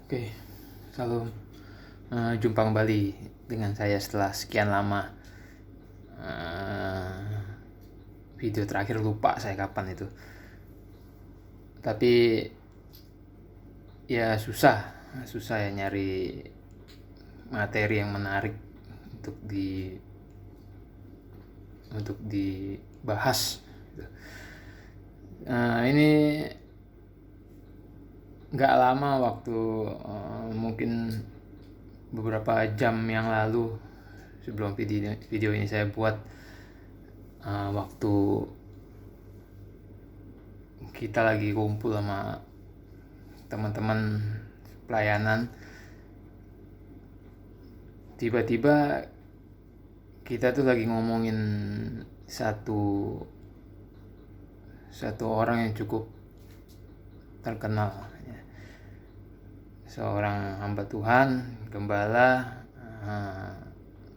Oke, selalu jumpa kembali dengan saya setelah sekian lama. Eh, Video terakhir lupa saya kapan itu. Tapi ya susah ya nyari materi yang menarik untuk dibahas. Ini nggak lama waktu, mungkin beberapa jam yang lalu sebelum video ini saya buat, waktu kita lagi kumpul sama teman-teman pelayanan, tiba-tiba kita tuh lagi ngomongin satu orang yang cukup terkenal, seorang hamba Tuhan, gembala,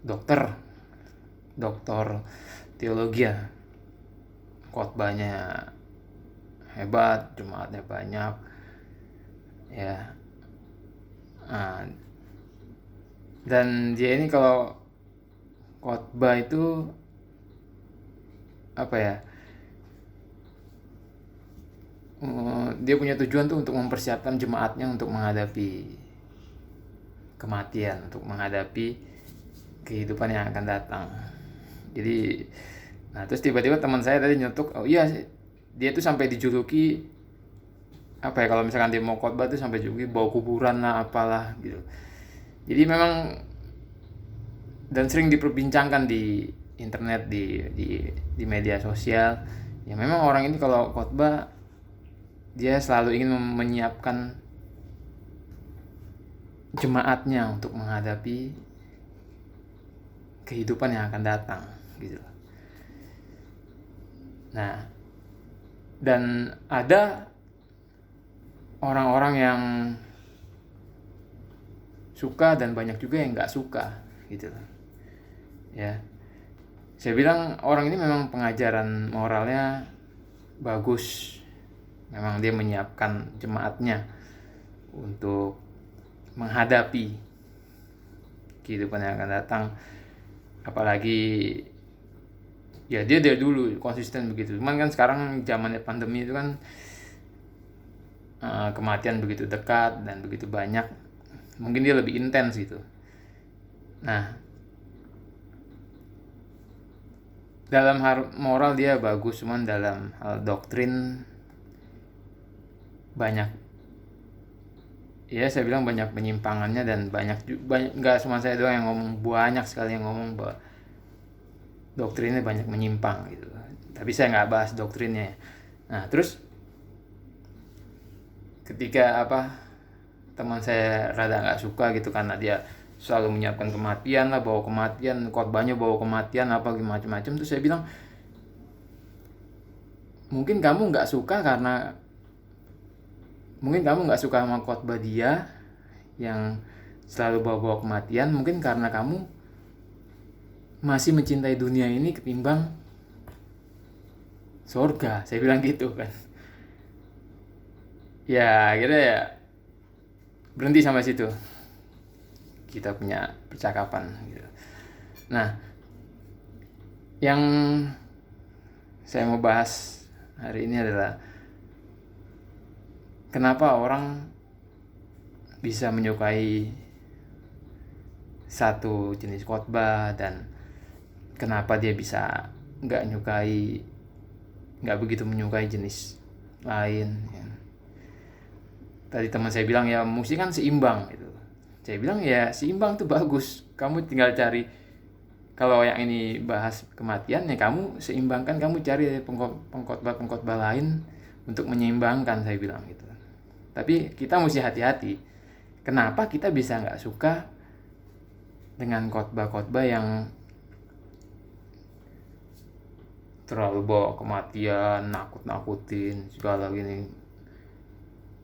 dokter teologi ya. Khotbahnya hebat, jemaatnya banyak ya. Dan dia ini kalau khotbah itu apa ya, dia punya tujuan tuh untuk mempersiapkan jemaatnya untuk menghadapi kematian, untuk menghadapi kehidupan yang akan datang. Jadi, terus tiba-tiba teman saya tadi nyetuk, oh iya, dia tuh sampai dijuluki apa ya, kalau misalkan dia mau khotbah tuh sampai dijuluki bau kuburan lah, apalah gitu. Jadi memang, dan sering diperbincangkan di internet, di media sosial. Ya memang orang ini kalau khotbah dia selalu ingin menyiapkan jemaatnya untuk menghadapi kehidupan yang akan datang gitu. Nah, dan ada orang-orang yang suka dan banyak juga yang nggak suka gitu ya. Saya bilang orang ini memang pengajaran moralnya bagus, memang dia menyiapkan jemaatnya untuk menghadapi kehidupan yang akan datang. Apalagi ya dia dari dulu konsisten begitu. Cuman kan sekarang zamannya pandemi itu kan, kematian begitu dekat dan begitu banyak, mungkin dia lebih intens gitu. Nah, dalam hal moral dia bagus, cuman dalam hal doktrin banyak, ya saya bilang banyak penyimpangannya, dan banyak nggak cuma saya doang yang ngomong, banyak sekali yang ngomong bahwa doktrinnya banyak menyimpang gitu. Tapi saya nggak bahas doktrinnya. Nah, terus ketika teman saya rada nggak suka gitu karena dia selalu menyiapkan kematian lah, bawa kematian, khotbahnya bawa kematian apa macam-macam, tuh saya bilang, mungkin kamu nggak suka sama khotbah dia yang selalu bawa-bawa kematian, mungkin karena kamu masih mencintai dunia ini ketimbang surga. Saya bilang gitu kan. Ya kira ya berhenti sampai situ kita punya percakapan gitu. Nah, yang saya mau bahas hari ini adalah kenapa orang bisa menyukai satu jenis khotbah, dan kenapa dia bisa nggak begitu menyukai jenis lain ya. Tadi teman saya bilang ya musik kan seimbang gitu. Saya bilang ya seimbang tuh bagus. Kamu tinggal cari, kalau yang ini bahas kematian ya kamu seimbangkan, kamu cari pengkhotbah lain untuk menyeimbangkan, saya bilang gitu. Tapi kita mesti hati-hati. Kenapa kita bisa nggak suka dengan khotbah-khotbah yang terlalu bawa kematian, nakut-nakutin segala gini,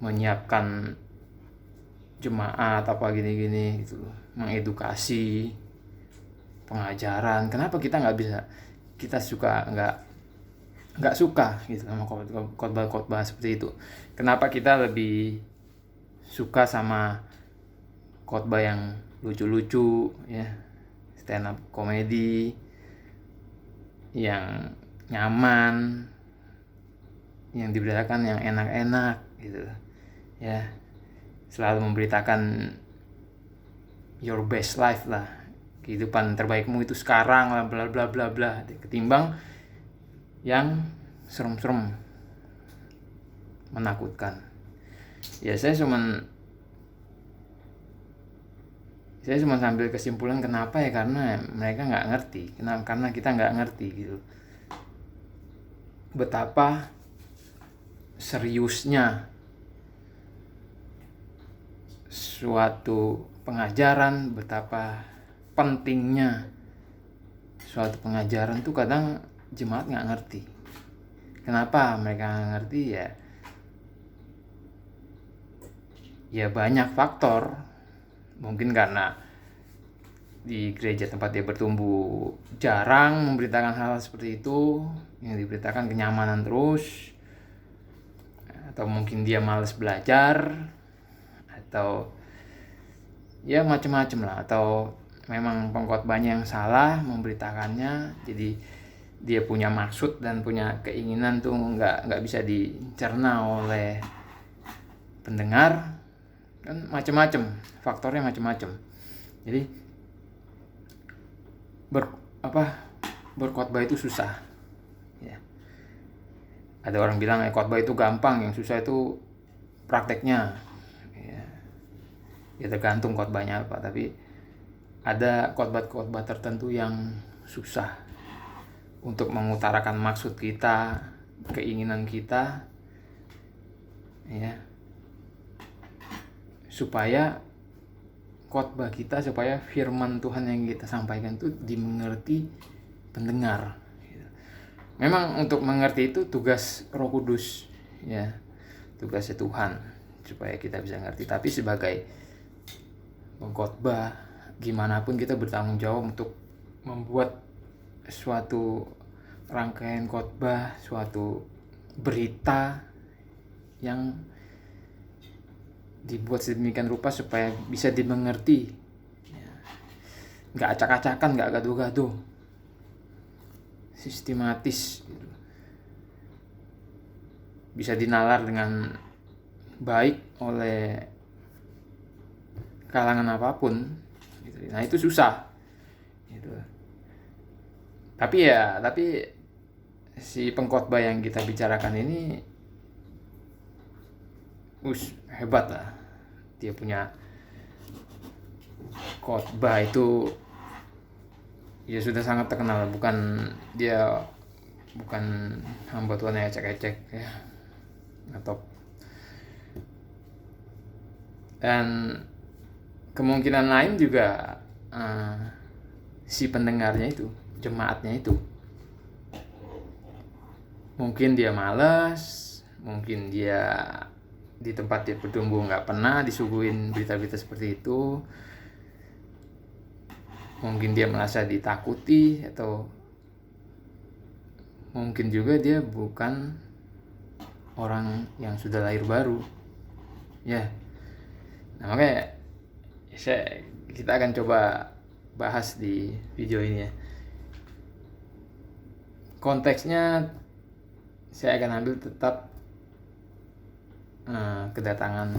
menyiapkan jemaat apa gini-gini gitu, mengedukasi, pengajaran. Kenapa kita nggak suka gitu sama khotbah-khotbah seperti itu? Kenapa kita lebih suka sama khotbah yang lucu-lucu ya, stand up komedi yang nyaman, yang diberitakan yang enak-enak gitu ya, selalu memberitakan your best life lah, kehidupan terbaikmu itu sekarang lah, bla bla bla bla, ketimbang yang serem-serem, menakutkan. Ya saya cuman sambil kesimpulan kenapa ya, karena mereka nggak ngerti, karena kita nggak ngerti gitu betapa seriusnya suatu pengajaran, betapa pentingnya suatu pengajaran tuh kadang jemaat nggak ngerti. Kenapa mereka nggak ngerti ya? Ya banyak faktor. Mungkin karena di gereja tempat dia bertumbuh jarang memberitakan hal seperti itu, yang diberitakan kenyamanan terus, atau mungkin dia malas belajar, atau ya macam-macam lah, atau memang pengkhotbahnya yang salah memberitakannya, jadi dia punya maksud dan punya keinginan tuh nggak bisa dicerna oleh pendengar, kan macam-macam faktornya, macam-macam. Jadi berkhotbah itu susah ya. Ada orang bilang khotbah itu gampang, yang susah itu prakteknya ya tergantung khotbahnya apa, tapi ada khotbah tertentu yang susah untuk mengutarakan maksud kita, keinginan kita ya, supaya khotbah kita, supaya firman Tuhan yang kita sampaikan itu dimengerti pendengar. Memang untuk mengerti itu tugas Roh Kudus ya, tugasnya Tuhan supaya kita bisa ngerti. Tapi sebagai pengkhotbah, gimana pun kita bertanggung jawab untuk membuat suatu rangkaian khotbah, suatu berita yang dibuat sedemikian rupa supaya bisa dimengerti, nggak acak-acakan, nggak gaduh-gaduh, sistematis gitu. Bisa dinalar dengan baik oleh kalangan apapun gitu. Nah itu susah gitu. Tapi si pengkhotbah yang kita bicarakan ini hebat lah, dia punya khotbah itu ya sudah sangat terkenal, bukan hamba Tuhan yang ecek-ecek ya, atau dan kemungkinan lain juga si pendengarnya itu, jemaatnya itu mungkin dia malas, mungkin dia di tempat dia bertumbuh nggak pernah disuguhin berita-berita seperti itu, mungkin dia merasa ditakuti, atau mungkin juga dia bukan orang yang sudah lahir baru ya. Nah makanya kita akan coba bahas di video ini ya. Konteksnya saya akan ambil tetap kedatangan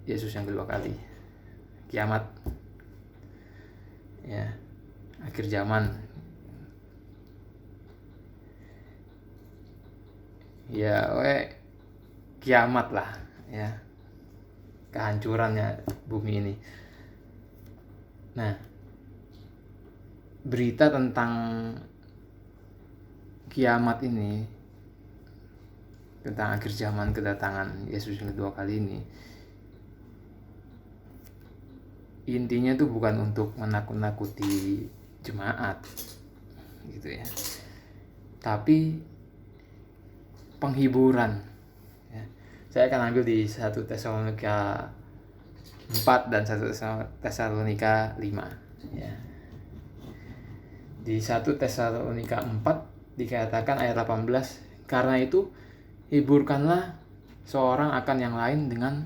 Yesus yang kedua kali, kiamat ya, akhir zaman ya, kiamat lah ya, kehancurannya bumi ini. Nah, berita tentang kiamat ini, tentang akhir zaman, kedatangan Yesus yang kedua kali ini, intinya tuh bukan untuk menakut-nakuti jemaat gitu ya, tapi penghiburan ya. Saya akan ambil di 1 Tesalonika 4 dan 1 Tesalonika 5 ya. Di 1 Tesalonika 4 dikatakan ayat 18, karena itu hiburkanlah seorang akan yang lain dengan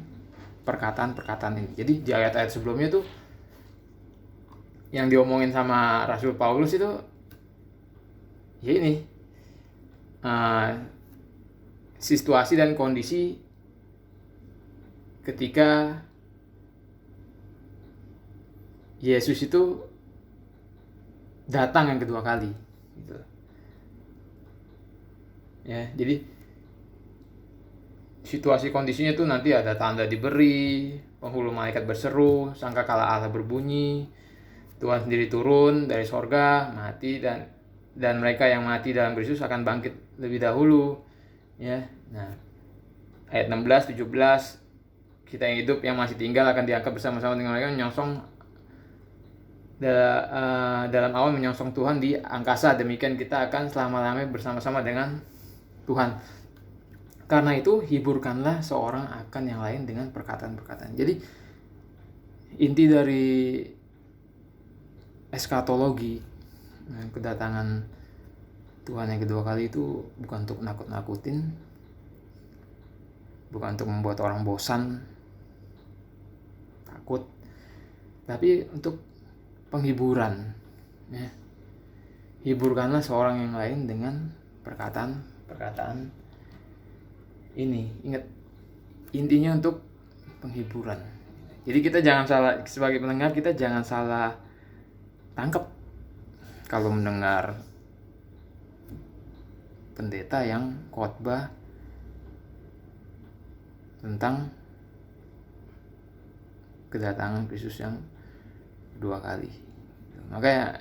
perkataan-perkataan ini. Jadi di ayat-ayat sebelumnya tuh yang diomongin sama Rasul Paulus itu ya ini situasi dan kondisi ketika Yesus itu datang yang kedua kali gitu. Ya, jadi situasi kondisinya tuh nanti ada tanda diberi, penghulu malaikat berseru, sangkakala Allah berbunyi, Tuhan sendiri turun dari sorga, mati dan mereka yang mati dalam Kristus akan bangkit lebih dahulu. Ya, nah ayat 16, 17, kita yang hidup yang masih tinggal akan diangkat bersama-sama dengan mereka menyongsong dalam awan menyongsong Tuhan di angkasa. Demikian kita akan selama-lamanya bersama-sama dengan Tuhan. Karena itu hiburkanlah seorang akan yang lain dengan perkataan-perkataan. Jadi inti dari eskatologi, kedatangan Tuhan yang kedua kali itu bukan untuk nakut-nakutin, bukan untuk membuat orang bosan, takut, tapi untuk penghiburan. Ya. Hiburkanlah seorang yang lain dengan perkataan-perkataan ini. Ingat, intinya untuk penghiburan. Jadi kita jangan salah, sebagai pendengar kita jangan salah tangkap kalau mendengar pendeta yang khotbah tentang kedatangan Kristus yang kedua kali. Makanya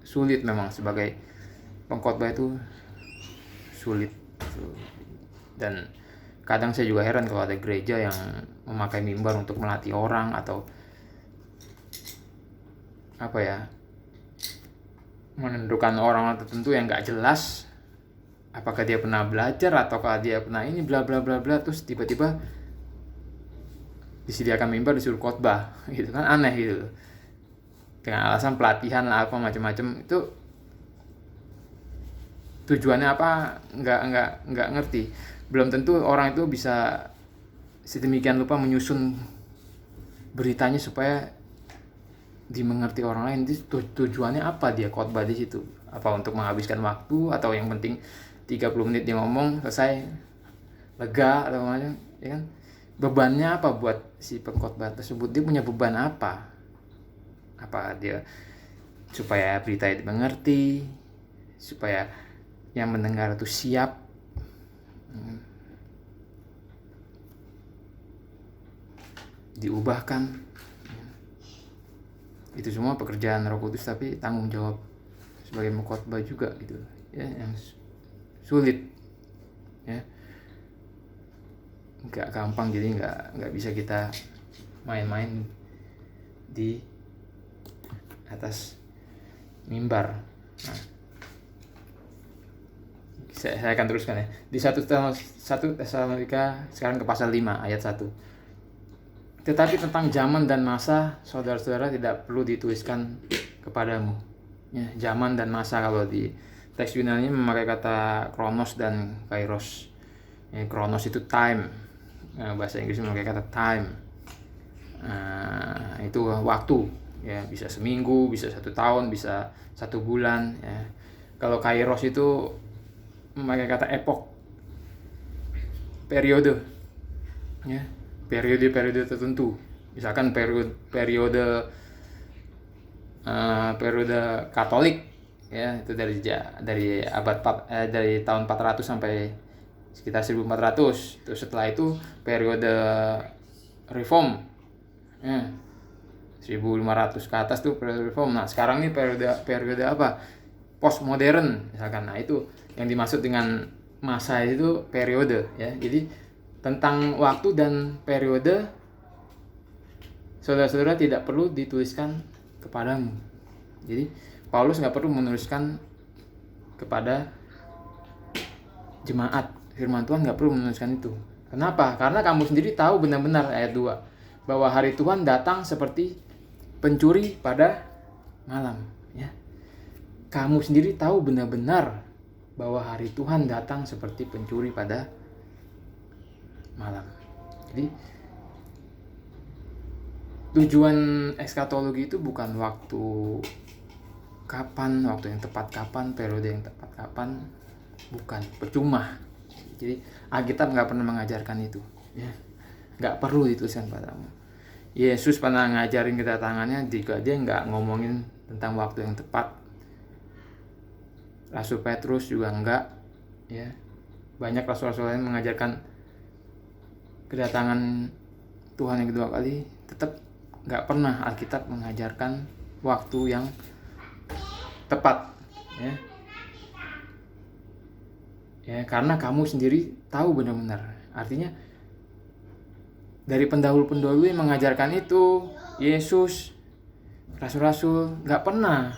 sulit memang sebagai pengkhotbah itu sulit. Dan kadang saya juga heran kalau ada gereja yang memakai mimbar untuk melatih orang atau menentukan orang tertentu yang nggak jelas apakah dia pernah belajar ataukah dia pernah ini bla bla bla bla, terus tiba-tiba disediakan mimbar disuruh khotbah gitu kan, aneh gitu dengan alasan pelatihan lah apa macam-macam. Itu tujuannya apa nggak ngerti. Belum tentu orang itu bisa sedemikian lupa menyusun beritanya supaya dimengerti orang lain. Tujuannya apa dia khotbah di situ? Apa untuk menghabiskan waktu atau yang penting 30 menit dia ngomong selesai lega atau macam, ya kan? Bebannya apa buat si pengkhotbah tersebut? Dia punya beban apa? Apa dia supaya berita itu dimengerti, supaya yang mendengar itu siap, diubahkan. Itu semua pekerjaan Roh Kudus, tapi tanggung jawab sebagai pengkhotbah juga gitu ya, yang sulit ya, nggak gampang. Jadi nggak bisa kita main-main di atas mimbar. Nah, saya akan teruskan ya di 1 Tesalonika sekarang ke pasal 5 ayat 1. Tetapi tentang zaman dan masa, saudara-saudara tidak perlu dituliskan kepadamu. Ya, zaman dan masa, kalau di teks Yunani memakai kata kronos dan kairos. Ya, kronos itu time, bahasa Inggris memakai kata time. Itu waktu, ya bisa seminggu, bisa 1 tahun, bisa 1 bulan. Ya. Kalau kairos itu memakai kata epoch, periode. Ya. Periode tertentu, misalkan periode Katolik ya, itu dari tahun 400 sampai sekitar 1400. Terus setelah itu periode Reform ya, 1500 ke atas tuh periode Reform. Nah sekarang ini periode apa, postmodern misalkan. Nah itu yang dimaksud dengan masa itu periode ya. Jadi tentang waktu dan periode, saudara-saudara tidak perlu dituliskan kepadamu. Jadi Paulus nggak perlu menuliskan kepada jemaat firman Tuhan, nggak perlu menuliskan itu. Kenapa? Karena kamu sendiri tahu benar-benar, ayat 2, bahwa hari Tuhan datang seperti pencuri pada malam. Ya. Kamu sendiri tahu benar-benar bahwa hari Tuhan datang seperti pencuri pada malam. Jadi tujuan eskatologi itu bukan waktu kapan, waktu yang tepat kapan, periode yang tepat kapan, bukan, percuma. Jadi Alkitab nggak pernah mengajarkan itu, ya. Nggak perlu dituliskan padamu. Yesus pernah ngajarin kedatangannya jika dia nggak ngomongin tentang waktu yang tepat. Rasul Petrus juga enggak, ya. Banyak rasul-rasul lain mengajarkan kedatangan Tuhan yang kedua kali, tetap nggak pernah Alkitab mengajarkan waktu yang tepat, ya. Ya, karena kamu sendiri tahu benar-benar. Artinya dari pendahulu-pendahulu yang mengajarkan itu, Yesus, rasul-rasul nggak pernah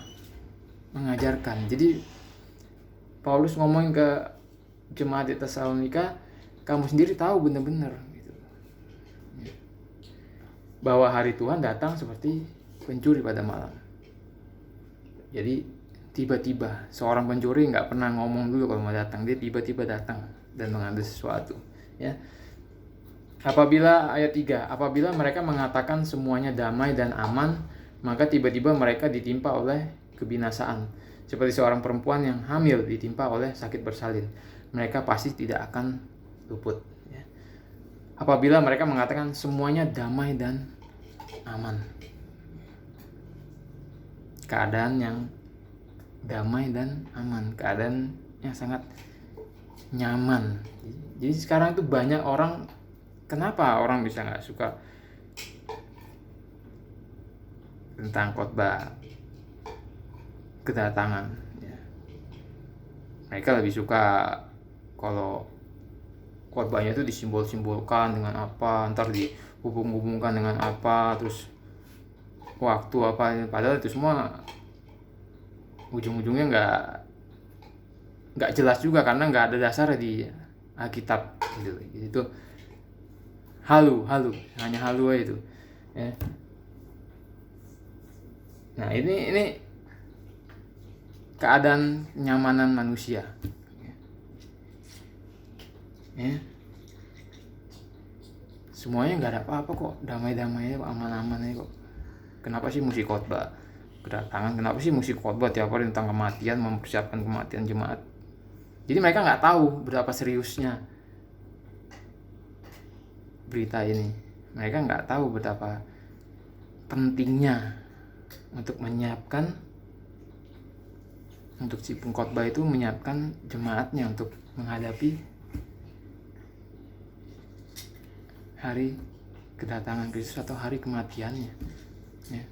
mengajarkan. Jadi Paulus ngomongin ke jemaat di Tesalonika, kamu sendiri tahu benar-benar gitu, bahwa hari Tuhan datang seperti pencuri pada malam. Jadi tiba-tiba seorang pencuri nggak pernah ngomong dulu kalau mau datang, dia tiba-tiba datang dan mengambil sesuatu, ya. Apabila ayat 3, apabila mereka mengatakan semuanya damai dan aman, maka tiba-tiba mereka ditimpa oleh kebinasaan, seperti seorang perempuan yang hamil ditimpa oleh sakit bersalin. Mereka pasti tidak akan luput, ya. Apabila mereka mengatakan semuanya damai dan aman, keadaan yang damai dan aman, keadaan yang sangat nyaman. Jadi sekarang itu banyak orang, kenapa orang bisa nggak suka tentang khotbah kedatangan, ya. Mereka lebih suka kalau khotbahnya itu disimbol-simbolkan dengan apa, ntar dihubung-hubungkan dengan apa, terus waktu apa, padahal itu semua ujung-ujungnya nggak jelas juga karena nggak ada dasarnya di Alkitab gitu. Itu halu, hanya halu aja itu, ya. Nah ini keadaan kenyamanan manusia, ya. Semuanya nggak ada apa-apa kok, damai-damai aja, aman-aman aja kok. Kenapa sih mesti khotbah kedatangan? Kenapa sih mesti khotbah tiap hari tentang kematian, mempersiapkan kematian jemaat? Jadi mereka nggak tahu berapa seriusnya berita ini. Mereka nggak tahu betapa pentingnya untuk menyiapkan, untuk si pengkhotbah itu menyiapkan jemaatnya untuk menghadapi hari kedatangan Kristus atau hari kematiannya, ya.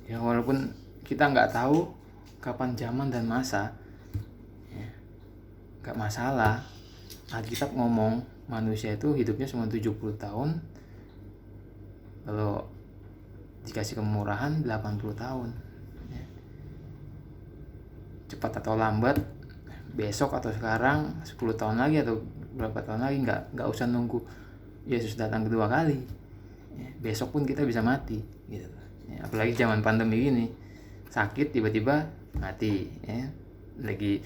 Ya walaupun kita nggak tahu kapan zaman dan masa, ya, nggak masalah. Alkitab ngomong manusia itu hidupnya cuma 70 tahun, kalau dikasih kemurahan 80 tahun, ya. Cepat atau lambat, besok atau sekarang, 10 tahun lagi atau berapa tahun lagi, nggak usah nunggu Yesus datang kedua kali, ya. Besok pun kita bisa mati gitu, ya. Apalagi zaman pandemi gini, sakit tiba-tiba mati, ya. Lagi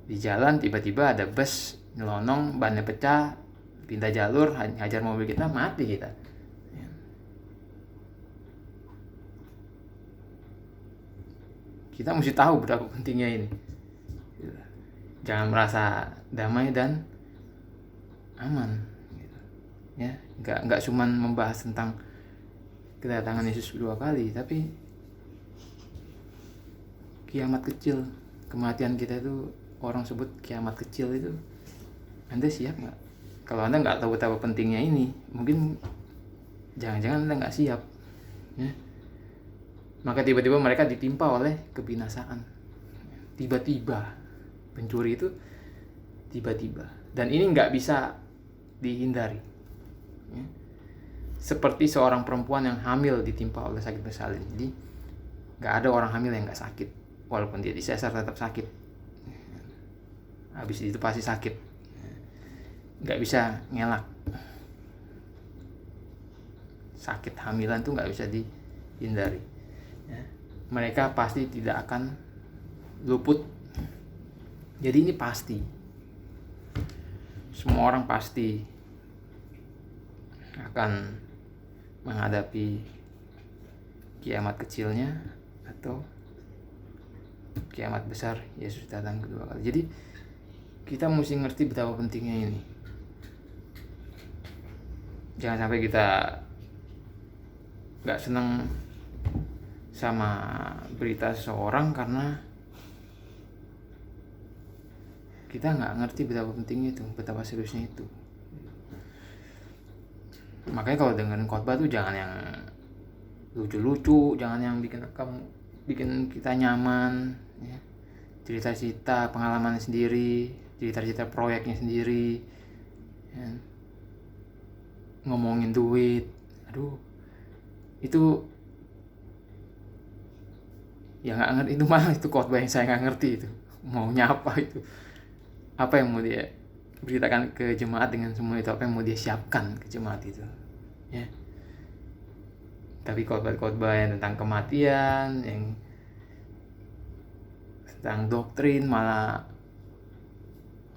di jalan tiba-tiba ada bus nyelonong, bannya pecah, pindah jalur, hajar mobil kita, mati kita, ya. Kita mesti tahu berapa pentingnya ini. Jangan merasa damai dan aman, gitu, ya. Nggak cuman membahas tentang kedatangan Yesus kedua kali, tapi kiamat kecil, kematian kita itu orang sebut kiamat kecil itu. Anda siap nggak? Kalau Anda nggak tahu betapa pentingnya ini, mungkin jangan-jangan Anda nggak siap, ya. Maka tiba-tiba mereka ditimpa oleh kebinasaan. Tiba-tiba, pencuri itu tiba-tiba, dan ini nggak bisa dihindari, ya. Seperti seorang perempuan yang hamil ditimpa oleh sakit bersalin. Jadi nggak ada orang hamil yang nggak sakit, walaupun dia disesar tetap sakit. Habis itu pasti sakit, nggak bisa ngelak. Sakit hamilan tuh nggak bisa dihindari, ya. Mereka pasti tidak akan luput. Jadi ini pasti, semua orang pasti akan menghadapi kiamat kecilnya atau kiamat besar, Yesus datang kedua kali. Jadi kita mesti ngerti betapa pentingnya ini. Jangan sampai kita gak seneng sama berita seseorang karena kita gak ngerti betapa pentingnya itu, betapa seriusnya itu. Makanya kalau dengerin khotbah tuh jangan yang lucu-lucu, jangan yang bikin kita nyaman, ya. Cerita-cerita pengalaman sendiri, cerita-cerita proyeknya sendiri, ya. Ngomongin duit, aduh, itu ya nggak ngerti, itu malah itu khotbah yang saya nggak ngerti itu maunya apa, itu apa yang mau dia beritakan ke jemaat dengan semua itu, apa yang mau dia siapkan ke jemaat itu, ya. Tapi khotbah-khotbah yang tentang kematian, yang tentang doktrin, malah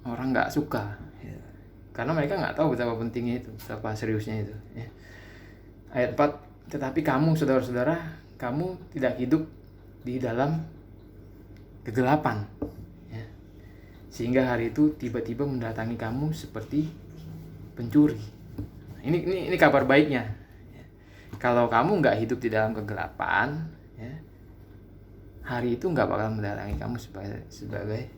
orang nggak suka, ya. Karena mereka nggak tahu betapa pentingnya itu, betapa seriusnya itu, ya. Ayat 4, tetapi kamu saudara-saudara, kamu tidak hidup di dalam kegelapan, ya. Sehingga hari itu tiba-tiba mendatangi kamu seperti pencuri. Ini kabar baiknya, ya. Kalau kamu nggak hidup di dalam kegelapan, ya, hari itu nggak bakal mendatangi kamu sebagai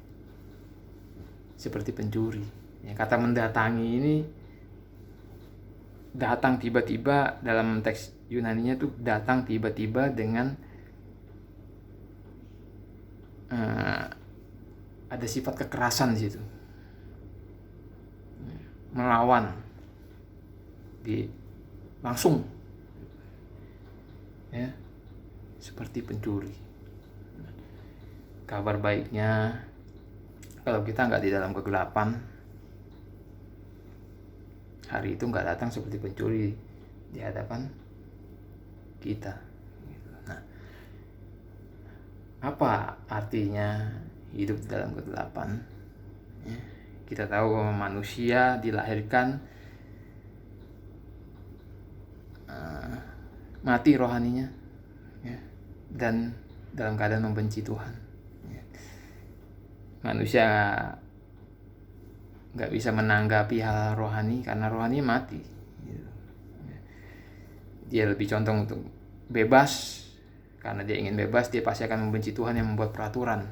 seperti pencuri, ya. Kata mendatangi ini datang tiba-tiba, dalam teks Yunaninya tuh datang tiba-tiba dengan ada sifat kekerasan di situ, melawan, langsung, ya, seperti pencuri. Kabar baiknya, kalau kita nggak di dalam kegelapan, hari itu nggak datang seperti pencuri di hadapan kita. Nah, apa artinya hidup dalam kegelapan? Ya, kita tahu bahwa manusia dilahirkan mati rohaninya, ya, dan dalam keadaan membenci Tuhan. Ya. Manusia nggak bisa menanggapi hal rohani karena rohani mati. Dia lebih condong untuk bebas. Karena dia ingin bebas, dia pasti akan membenci Tuhan yang membuat peraturan,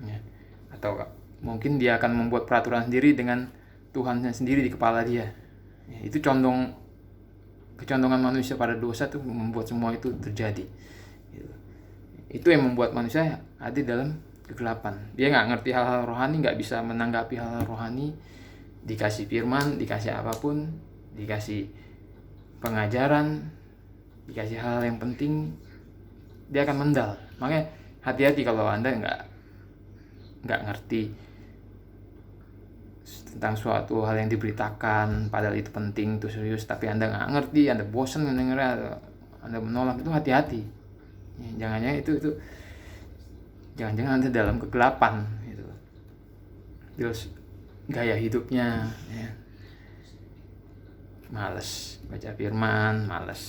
ya. Atau mungkin dia akan membuat peraturan sendiri dengan Tuhannya sendiri di kepala dia, ya. Itu kecondongan manusia pada dosa tuh membuat semua itu terjadi. Itu yang membuat manusia ada dalam kegelapan. Dia nggak ngerti hal-hal rohani, nggak bisa menanggapi hal-hal rohani. Dikasih firman, dikasih apapun, dikasih pengajaran, dikasih hal yang penting, dia akan mendal. Makanya hati-hati kalau Anda nggak ngerti tentang suatu hal yang diberitakan, padahal itu penting, itu serius, tapi Anda nggak ngerti, Anda bosan mendengarnya, Anda menolak, itu hati-hati. Ya, jangan-jangan Anda dalam kegelapan, gitu. Terus gaya hidupnya, ya, malas baca firman, malas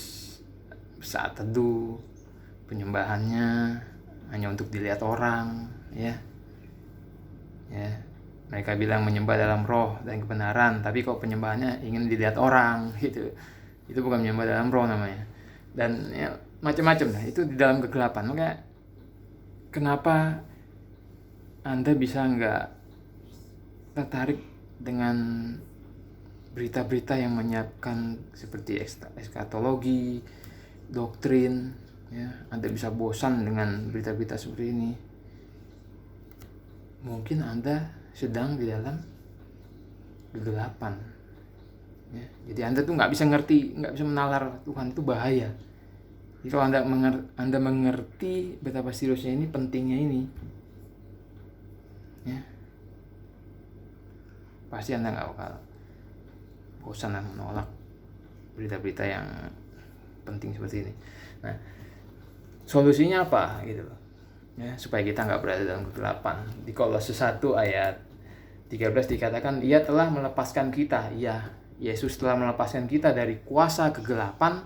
saat teduh, penyembahannya hanya untuk dilihat orang, ya. Mereka bilang menyembah dalam roh dan kebenaran, tapi kok penyembahannya ingin dilihat orang, gitu. Itu bukan menyembah dalam roh namanya. Dan ya, macam-macam lah, itu di dalam kegelapan. Makanya kenapa Anda bisa nggak tertarik dengan berita-berita yang menyiapkan seperti eskatologi, doktrin, ya. Anda bisa bosan dengan berita-berita seperti ini. Mungkin Anda sedang di dalam kegelapan, ya. Jadi Anda tuh nggak bisa ngerti, nggak bisa menalar Tuhan, itu bahaya. Jadi kalau Anda mengerti betapa seriusnya ini, pentingnya ini, ya, pasti Anda nggak bakal bosan dan menolak berita-berita yang penting seperti ini. Nah, solusinya apa gitu loh, ya, supaya kita nggak berada dalam kegelapan? Di Kolose 1 ayat 13 dikatakan Ia telah melepaskan kita. Iya, Yesus telah melepaskan kita dari kuasa kegelapan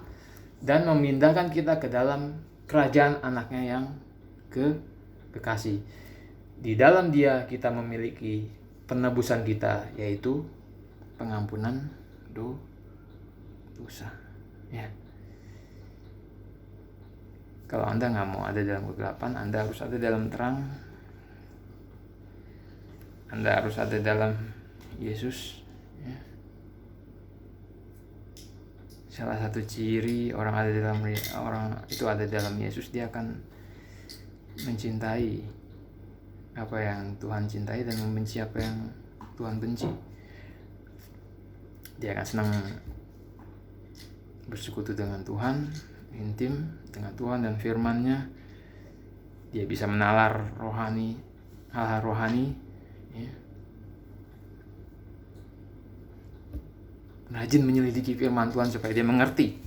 dan memindahkan kita ke dalam kerajaan anaknya yang kekasih. Di dalam Dia kita memiliki penebusan kita, yaitu pengampunan dosa. Ya. Kalau Anda nggak mau ada dalam kegelapan, Anda harus ada dalam terang. Anda harus ada dalam Yesus. Ya. Salah satu ciri orang itu ada dalam Yesus, dia akan mencintai apa yang Tuhan cintai dan membenci apa yang Tuhan benci. Dia akan senang bersekutu dengan Tuhan, intim dengan Tuhan dan firman-Nya. Dia bisa menalar hal-hal rohani, ya. Rajin menyelidiki firman Tuhan supaya dia mengerti,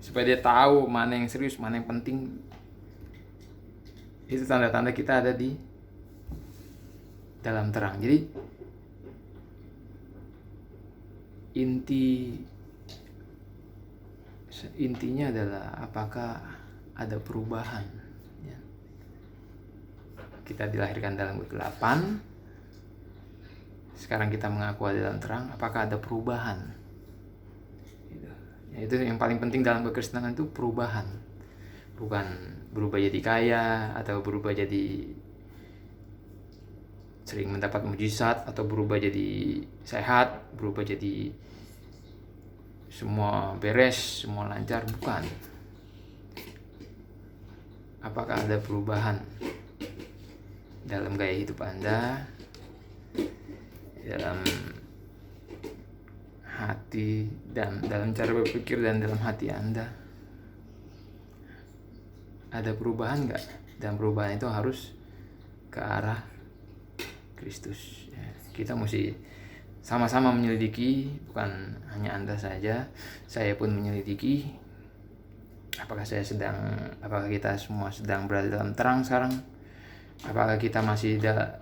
supaya dia tahu mana yang serius, mana yang penting. Itu tanda-tanda kita ada di dalam terang. Jadi intinya adalah apakah ada perubahan, ya. Kita dilahirkan dalam kegelapan, sekarang kita mengaku ada dalam terang. Apakah ada perubahan? Ya, itu yang paling penting dalam kekristenan, itu perubahan. Bukan berubah jadi kaya atau berubah jadi sering mendapat mujizat atau berubah jadi sehat, berubah jadi semua beres, semua lancar, bukan. Apakah ada perubahan dalam gaya hidup Anda, dalam hati dan dalam cara berpikir dan dalam hati Anda? Ada perubahan nggak? Dan perubahan itu harus ke arah Kristus. Ya, kita mesti sama-sama menyelidiki, bukan hanya Anda saja, saya pun menyelidiki. Apakah kita semua sedang berada dalam terang sekarang? Apakah kita masih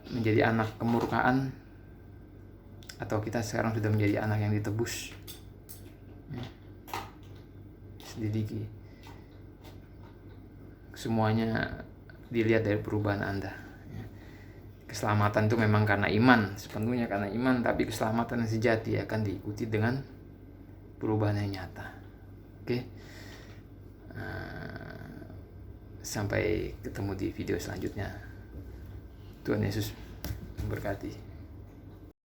menjadi anak kemurkaan? Atau kita sekarang sudah menjadi anak yang ditebus? Ya. Selidiki. Semuanya dilihat dari perubahan Anda. Keselamatan itu memang karena iman, sepenuhnya karena iman, tapi keselamatan yang sejati akan diikuti dengan perubahan yang nyata. Oke. Sampai ketemu di video selanjutnya. Tuhan Yesus memberkati.